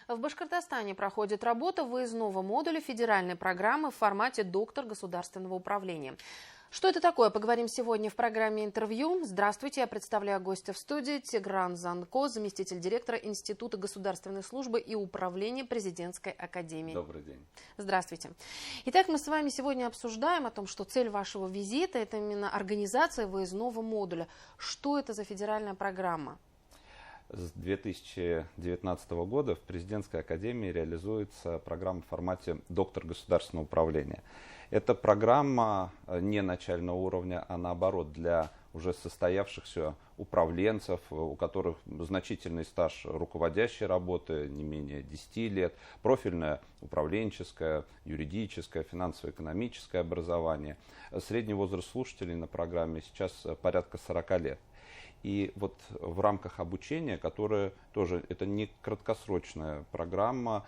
В Башкортостане проходит работа выездного модуля федеральной программы в формате «Доктор государственного управления». Что это такое, поговорим сегодня в программе «Интервью». Здравствуйте, я представляю гостя в студии Тигран Занко, заместитель директора Института государственной службы и управления Президентской академии. Добрый день. Здравствуйте. Итак, мы с вами сегодня обсуждаем о том, что цель вашего визита – это именно организация выездного модуля. Что это за федеральная программа? С 2019 года в Президентской академии реализуется программа в формате «Доктор государственного управления». Это программа не начального уровня, а наоборот для уже состоявшихся управленцев, у которых значительный стаж руководящей работы, не менее 10 лет, профильное управленческое, юридическое, финансово-экономическое образование. Средний возраст слушателей на программе сейчас порядка 40 лет. И вот в рамках обучения, которое тоже, это не краткосрочная программа,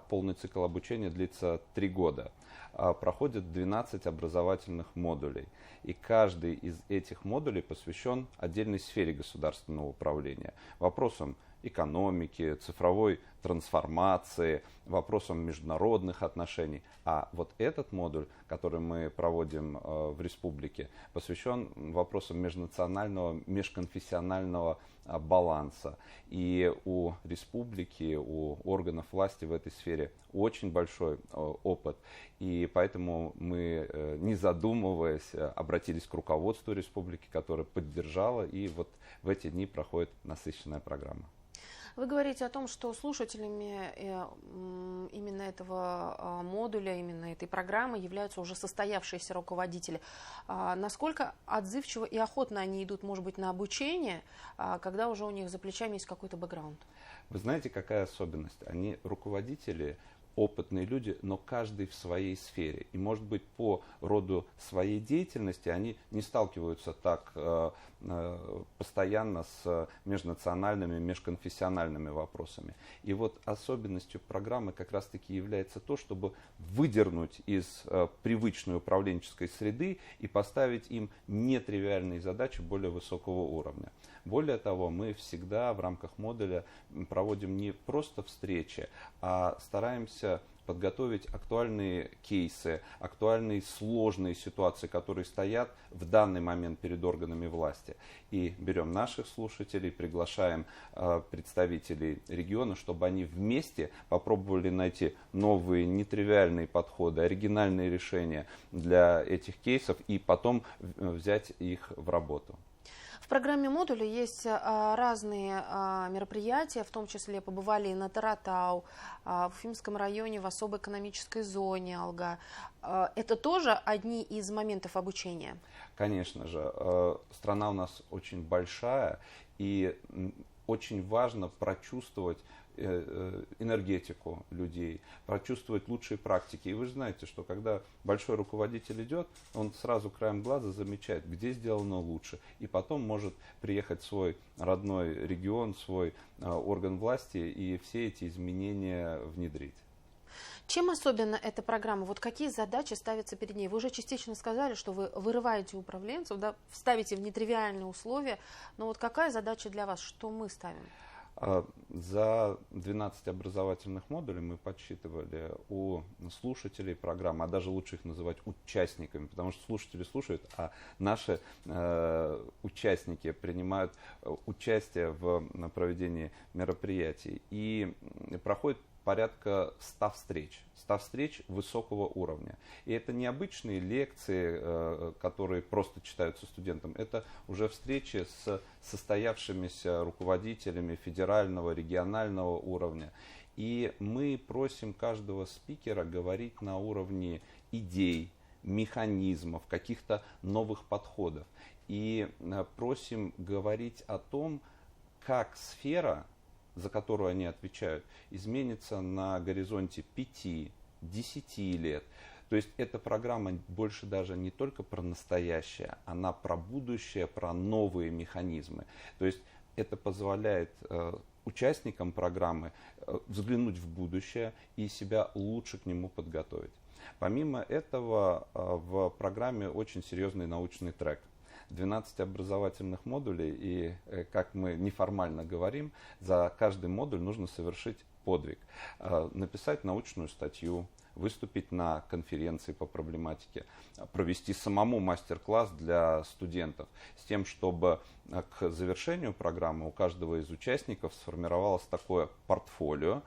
полный цикл обучения длится 3 года, проходит 12 образовательных модулей. И каждый из этих модулей посвящен отдельной сфере государственного управления, вопросам экономики, цифровой трансформации, вопросам международных отношений. А вот этот модуль, который мы проводим в республике, посвящен вопросам межнационального, межконфессионального баланса. И у республики, у органов власти в этой сфере очень большой опыт. И поэтому мы, не задумываясь, обратились к руководству республики, которое поддержало. И вот в эти дни проходит насыщенная программа. Вы говорите о том, что слушателями именно этого модуля, именно этой программы являются уже состоявшиеся руководители. Насколько отзывчиво и охотно они идут, может быть, на обучение, когда уже у них за плечами есть какой-то бэкграунд? Вы знаете, какая особенность? Они руководители, опытные люди, но каждый в своей сфере. И, может быть, по роду своей деятельности они не сталкиваются так постоянно с межнациональными, межконфессиональными вопросами. И вот особенностью программы как раз-таки является то, чтобы выдернуть из привычной управленческой среды и поставить им нетривиальные задачи более высокого уровня. Более того, мы всегда в рамках модуля проводим не просто встречи, а стараемся подготовить актуальные кейсы, актуальные сложные ситуации, которые стоят в данный момент перед органами власти. И берем наших слушателей, приглашаем представителей региона, чтобы они вместе попробовали найти новые нетривиальные подходы, оригинальные решения для этих кейсов и потом взять их в работу. В программе модуля есть разные мероприятия, в том числе побывали и на Таратау, в Уфимском районе, в особой экономической зоне Алга. Это тоже одни из моментов обучения? Конечно же. Страна у нас очень большая, и очень важно прочувствовать энергетику людей, прочувствовать лучшие практики. И вы же знаете, что когда большой руководитель идет, он сразу краем глаза замечает, где сделано лучше. И потом может приехать в свой родной регион, свой орган власти и все эти изменения внедрить. Чем особенно эта программа? Вот какие задачи ставятся перед ней? Вы уже частично сказали, что вы вырываете управленцев, да, ставите в нетривиальные условия. Но вот какая задача для вас? Что мы ставим? За 12 образовательных модулей мы подсчитывали у слушателей программы, а даже лучше их называть участниками, потому что слушатели слушают, а наши участники принимают участие в проведении мероприятий. И проходит порядка 100 встреч высокого уровня. И это не обычные лекции, которые просто читаются студентам, это уже встречи с состоявшимися руководителями федерального, регионального уровня. И мы просим каждого спикера говорить на уровне идей, механизмов, каких-то новых подходов. И просим говорить о том, как сфера, за которую они отвечают, изменится на горизонте 5-10 лет. То есть эта программа больше даже не только про настоящее, она про будущее, про новые механизмы. То есть это позволяет участникам программы взглянуть в будущее и себя лучше к нему подготовить. Помимо этого в программе очень серьезный научный трек. 12 образовательных модулей, и, как мы неформально говорим, за каждый модуль нужно совершить подвиг. Написать научную статью, выступить на конференции по проблематике, провести самому мастер-класс для студентов, с тем, чтобы к завершению программы у каждого из участников сформировалось такое портфолио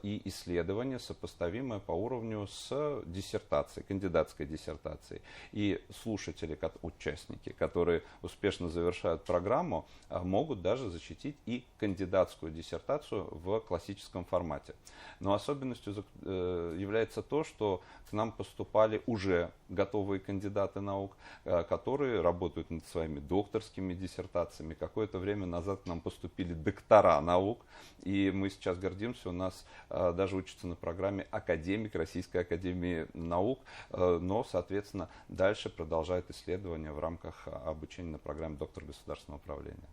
и исследование, сопоставимое по уровню с диссертацией, кандидатской диссертацией. И слушатели, участники, которые успешно завершают программу, могут даже защитить и кандидатскую диссертацию в классическом формате. Но особенностью является то, что к нам поступали уже готовые кандидаты наук, которые работают над своими докторскими диссертациями. Какое-то время назад к нам поступили доктора наук, и мы сейчас гордимся, у нас даже учится на программе академик Российской академии наук, но, соответственно, дальше продолжает исследования в рамках обучения на программе доктор государственного управления.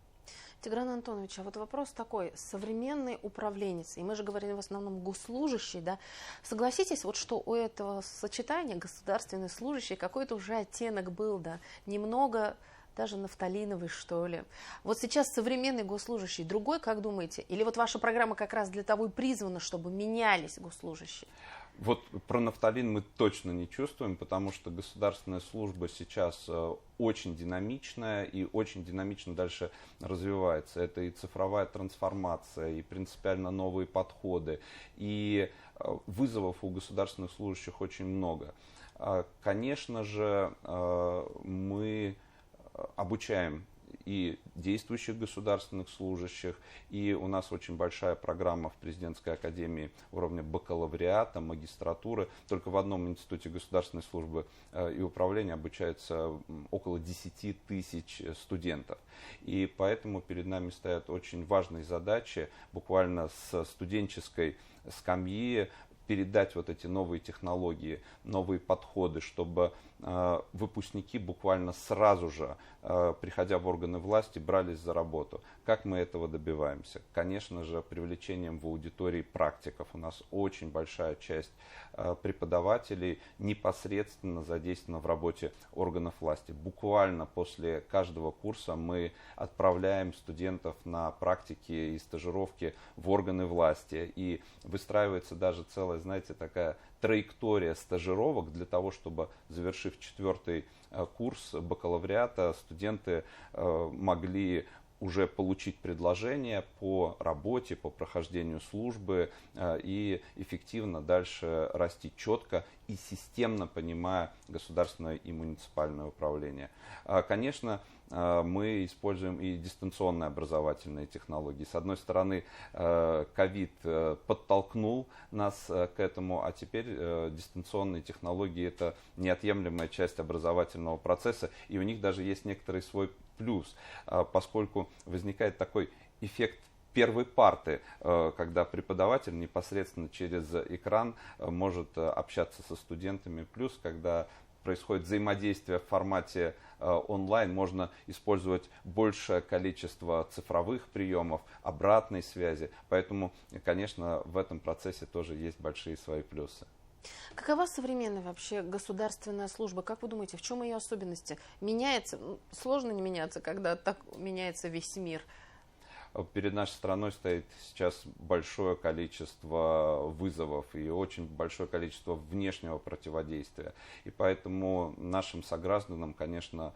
Тигран Антонович, а вот вопрос такой, современный управленец, и мы же говорим в основном госслужащий, да, согласитесь, вот что у этого сочетания государственный служащий какой-то уже оттенок был, да, немного даже нафталиновый, что ли. Вот сейчас современный госслужащий другой, как думаете? Или вот ваша программа как раз для того и призвана, чтобы менялись госслужащие? Вот про нафталин мы точно не чувствуем, потому что государственная служба сейчас очень динамичная и очень динамично дальше развивается. Это и цифровая трансформация, и принципиально новые подходы, и вызовов у государственных служащих очень много. Конечно же, мы обучаем и действующих государственных служащих, и у нас очень большая программа в президентской академии уровня бакалавриата, магистратуры. Только в одном институте государственной службы и управления обучается около 10 тысяч студентов. И поэтому перед нами стоят очень важные задачи, буквально с студенческой скамьи, передать вот эти новые технологии, новые подходы, чтобы выпускники буквально сразу же, приходя в органы власти, брались за работу. Как мы этого добиваемся? Конечно же, привлечением в аудитории практиков. У нас очень большая часть преподавателей непосредственно задействована в работе органов власти. Буквально после каждого курса мы отправляем студентов на практики и стажировки в органы власти. И выстраивается даже целая, знаете, такая траектория стажировок для того, чтобы, завершив 4-й курс бакалавриата, студенты могли уже получить предложение по работе, по прохождению службы и эффективно дальше расти четко и системно, понимая государственное и муниципальное управление. Конечно, мы используем и дистанционные образовательные технологии. С одной стороны, ковид подтолкнул нас к этому, а теперь дистанционные технологии – это неотъемлемая часть образовательного процесса, и у них даже есть некоторый свой плюс, поскольку возникает такой эффект первой парты, когда преподаватель непосредственно через экран может общаться со студентами, плюс когда происходит взаимодействие в формате онлайн, можно использовать большее количество цифровых приемов, обратной связи. Поэтому, конечно, в этом процессе тоже есть большие свои плюсы. Какова современная вообще государственная служба? Как вы думаете, в чем ее особенности? Меняется? Сложно не меняться, когда так меняется весь мир. Перед нашей страной стоит сейчас большое количество вызовов и очень большое количество внешнего противодействия. И поэтому нашим согражданам, конечно,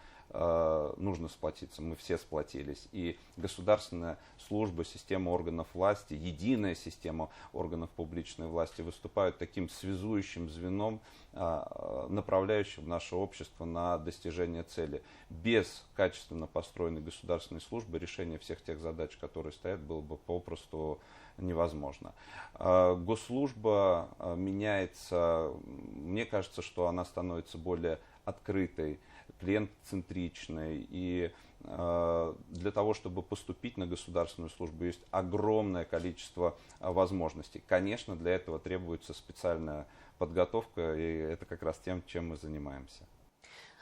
нужно сплотиться. Мы все сплотились. И государственная служба, система органов власти, единая система органов публичной власти выступают таким связующим звеном, направляющим наше общество на достижение цели. Без качественно построенной государственной службы решение всех тех задач, которые стоят, было бы попросту невозможно. Госслужба меняется. Мне кажется, что она становится более открытой, клиент-центричной. И для того, чтобы поступить на государственную службу, есть огромное количество возможностей. Конечно, для этого требуется специальная подготовка, и это как раз тем, чем мы занимаемся.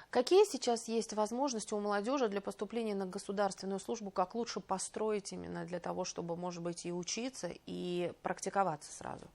Какие сейчас есть возможности у молодежи для поступления на государственную службу? Как лучше построить именно для того, чтобы, может быть, и учиться, и практиковаться сразу?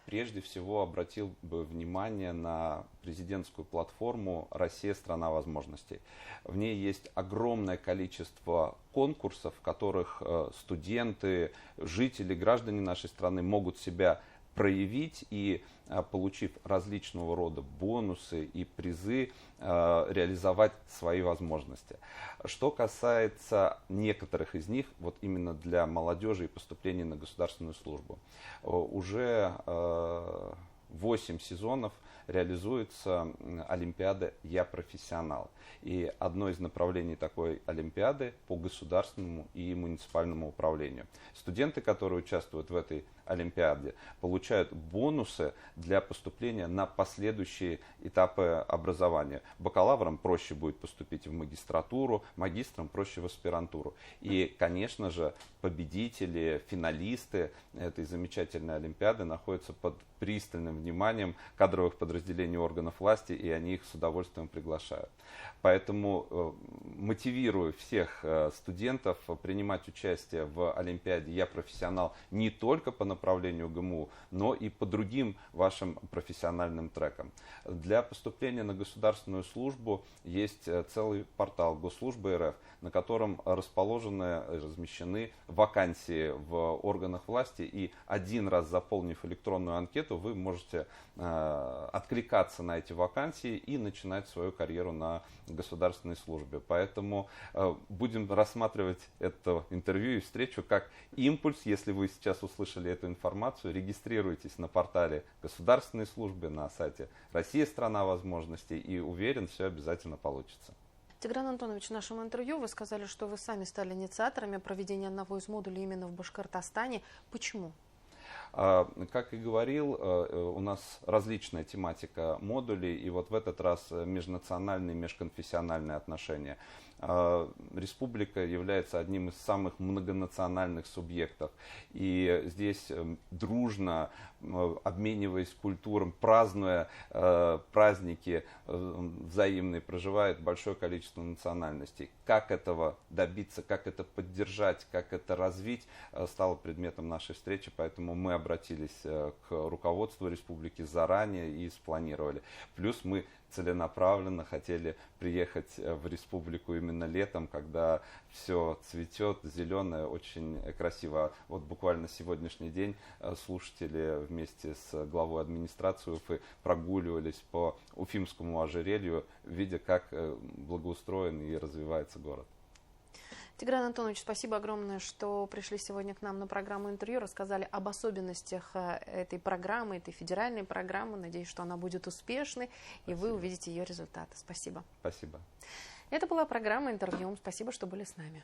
прежде всего обратил бы внимание на президентскую платформу «Россия – страна возможностей». В ней есть огромное количество конкурсов, в которых студенты, жители, граждане нашей страны могут себя проявить и, получив различного рода бонусы и призы, реализовать свои возможности. Что касается некоторых из них, вот именно для молодежи и поступления на государственную службу, уже 8 сезонов реализуется Олимпиада «Я профессионал». И одно из направлений такой Олимпиады по государственному и муниципальному управлению. Студенты, которые участвуют в этой Олимпиаде, получают бонусы для поступления на последующие этапы образования. Бакалаврам проще будет поступить в магистратуру, магистрам проще в аспирантуру. И, конечно же, победители, финалисты этой замечательной Олимпиады находятся под пристальным вниманием кадровых подразделений органов власти, и они их с удовольствием приглашают. Поэтому мотивирую всех студентов принимать участие в Олимпиаде «Я профессионал» не только по направлению ГМУ, но и по другим вашим профессиональным трекам. Для поступления на государственную службу есть целый портал Госслужбы РФ, на котором размещены вакансии в органах власти, и один раз заполнив электронную анкету, вы можете откликаться на эти вакансии и начинать свою карьеру на государственной службе. Поэтому будем рассматривать это интервью и встречу как импульс. Если вы сейчас услышали эту информацию, регистрируйтесь на портале государственной службы, на сайте «Россия – страна возможностей», и уверен, все обязательно получится. Тигран Антонович, в нашем интервью вы сказали, что вы сами стали инициаторами проведения одного из модулей именно в Башкортостане. Почему? Как и говорил, у нас различная тематика модулей, и вот в этот раз межнациональные, межконфессиональные отношения. Республика является одним из самых многонациональных субъектов, и здесь дружно, обмениваясь культурами, празднуя праздники взаимные, проживает большое количество национальностей. Как этого добиться, как это поддержать, как это развить, стало предметом нашей встречи, поэтому мы обратились к руководству республики заранее и спланировали. Плюс мы целенаправленно хотели приехать в республику именно летом, когда все цветет, зеленое, очень красиво. Вот буквально сегодняшний день слушатели вместе с главой администрации Уфы прогуливались по Уфимскому ожерелью, видя, как благоустроен и развивается город. Тигран Антонович, спасибо огромное, что пришли сегодня к нам на программу интервью, рассказали об особенностях этой программы, этой федеральной программы. Надеюсь, что она будет успешной, и вы увидите ее результаты. Спасибо. Спасибо. Это была программа интервью. Спасибо, что были с нами.